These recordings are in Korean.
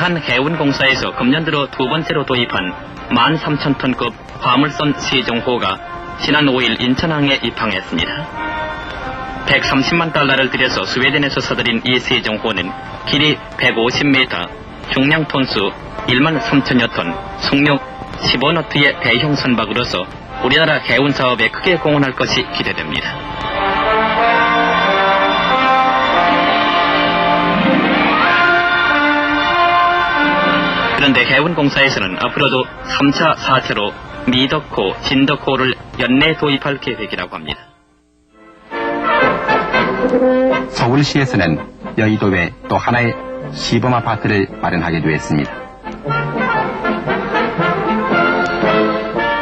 대한해운공사에서 금년 들어 두 번째로 도입한 13,000톤급 화물선 세종호가 지난 5일 인천항에 입항했습니다. 130만 달러를 들여서 스웨덴에서 사들인 이 세종호는 길이 150m, 중량 톤수 1만 3천여 톤, 속력 15너트의 대형 선박으로서 우리나라 해운 사업에 크게 공헌할 것이 기대됩니다. 그런데 해운공사에서는 앞으로도 3차, 4차로 미덕호, 진덕호를 연내 도입할 계획이라고 합니다. 서울시에서는 여의도에 또 하나의 시범아파트를 마련하게 되었습니다.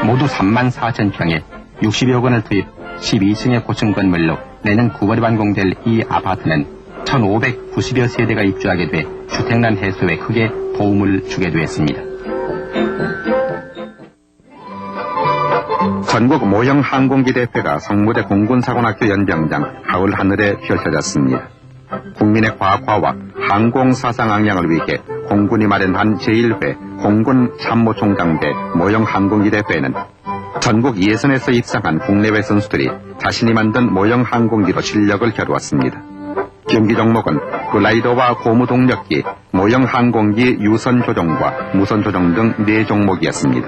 모두 34,000평에 60여 건을 투입 12층의 고층 건물로 내년 9월에 완공될 이 아파트는 1,590여 세대가 입주하게 돼 주택난 해소에 크게 도움을 주게 되었습니다. 전국 모형 항공기 대회가 성무대 공군사관학교 연병장 가을 하늘에 펼쳐졌습니다. 국민의 과학화와 항공사상 악량을 위해 공군이 마련한 제1회 공군 참모총장대 모형 항공기 대회는 전국 예선에서 입상한 국내외 선수들이 자신이 만든 모형 항공기로 실력을 겨루었습니다. 경기 종목은 글라이더와 고무동력기, 모형 항공기 유선 조종과 무선 조종 등 4종목이었습니다.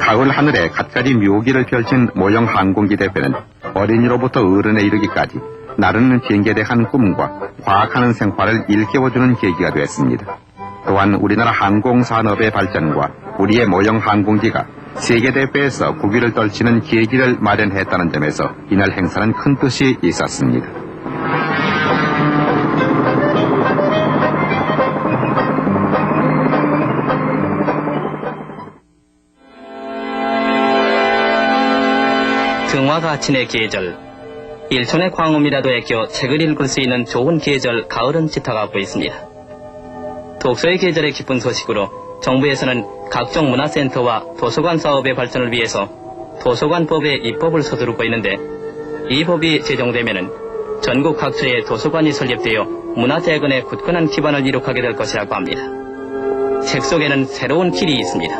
가을 하늘에 갖가지 묘기를 펼친 모형 항공기 대회는 어린이로부터 어른에 이르기까지 나르는 비행기에 대한 꿈과 과학하는 생활을 일깨워주는 계기가 되었습니다. 또한 우리나라 항공산업의 발전과 우리의 모형 항공기가 세계대회에서 국위를 떨치는 계기를 마련했다는 점에서 이날 행사는 큰 뜻이 있었습니다. 등화가친의 계절, 일촌의 광음이라도 애껴 책을 읽을 수 있는 좋은 계절 가을은 짙어가고 있습니다. 독서의 계절의 기쁜 소식으로 정부에서는 각종 문화센터와 도서관 사업의 발전을 위해서 도서관법의 입법을 서두르고 있는데, 이 법이 제정되면은 전국 각처에 도서관이 설립되어 문화재건의 굳건한 기반을 이룩하게 될 것이라고 합니다. 책 속에는 새로운 길이 있습니다.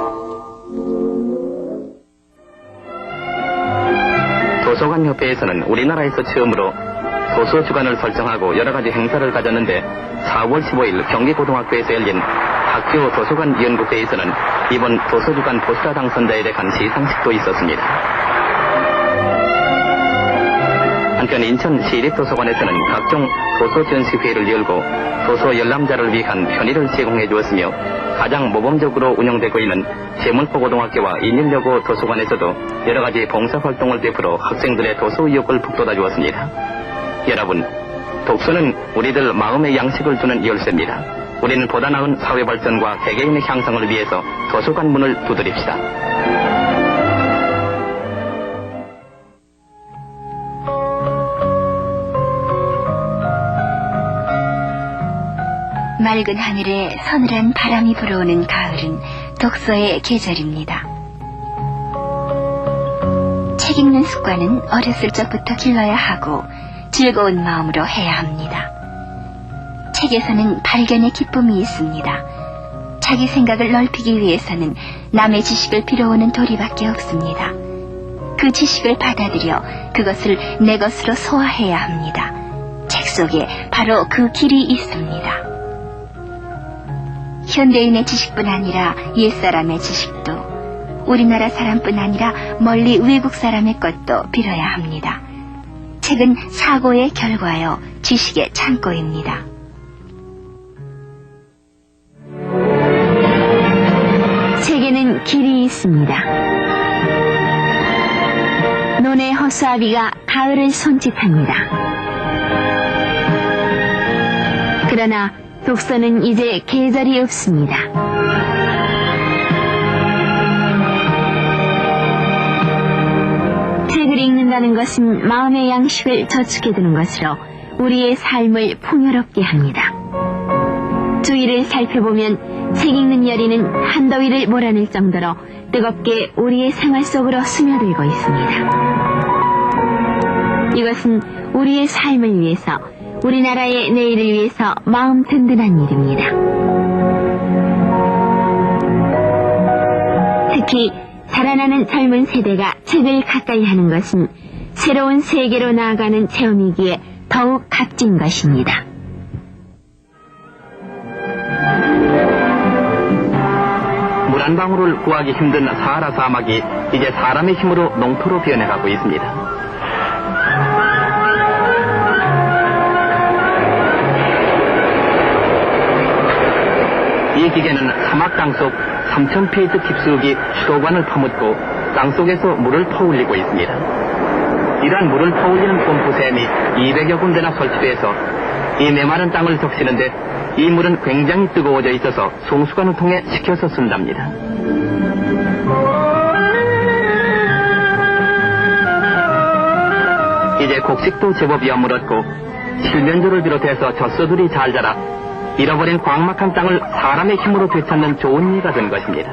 도서관협회에서는 우리나라에서 처음으로 도서주간을 설정하고 여러가지 행사를 가졌는데, 4월 15일 경기고등학교에서 열린 학교 도서관 연구회에서는 이번 도서주간 포스터 당선자에 대한 시상식도 있었습니다. 한편 인천 시립도서관에서는 각종 도서전시회를 열고 도서 열람자를 위한 편의를 제공해 주었으며, 가장 모범적으로 운영되고 있는 제물포고등학교와 인일여고 도서관에서도 여러가지 봉사활동을 베풀어 학생들의 도서 의욕을 북돋아 주었습니다. 여러분, 독서는 우리들 마음의 양식을 주는 열쇠입니다. 우리는 보다 나은 사회 발전과 개개인의 향상을 위해서 도서관 문을 두드립시다. 맑은 하늘에 서늘한 바람이 불어오는 가을은 독서의 계절입니다. 책 읽는 습관은 어렸을 적부터 길러야 하고 즐거운 마음으로 해야 합니다. 책에서는 발견의 기쁨이 있습니다. 자기 생각을 넓히기 위해서는 남의 지식을 빌어오는 도리밖에 없습니다. 그 지식을 받아들여 그것을 내 것으로 소화해야 합니다. 책 속에 바로 그 길이 있습니다. 현대인의 지식뿐 아니라 옛사람의 지식도, 우리나라 사람뿐 아니라 멀리 외국 사람의 것도 빌어야 합니다. 책은 사고의 결과요, 지식의 창고입니다. 책에는 길이 있습니다. 논의 허수아비가 가을을 손짓합니다. 그러나 독서는 이제 계절이 없습니다. 책을 읽는다는 것은 마음의 양식을 저축해두는 것으로 우리의 삶을 풍요롭게 합니다. 주위를 살펴보면 책 읽는 열의는 한더위를 몰아낼 정도로 뜨겁게 우리의 생활 속으로 스며들고 있습니다. 이것은 우리의 삶을 위해서, 우리나라의 내일을 위해서 마음 든든한 일입니다. 특히 자라나는 젊은 세대가 책을 가까이 하는 것은 새로운 세계로 나아가는 체험이기에 더욱 값진 것입니다. 물 한 방울을 구하기 힘든 사하라 사막이 이제 사람의 힘으로 농토로 변해가고 있습니다. 이 기계는 사막 땅속 3,000피트 깊숙이 수도관을 파묻고 땅속에서 물을 퍼올리고 있습니다. 이러한 물을 퍼올리는 펌프샘이 200여 군데나 설치돼서 이 메마른 땅을 적시는데 이 물은 굉장히 뜨거워져 있어서 송수관을 통해 식혀서 쓴답니다. 이제 곡식도 제법 여물었고 실면조를 비롯해서 젖소들이 잘 자라 잃어버린 광막한 땅을 사람의 힘으로 되찾는 좋은 예가 된 것입니다.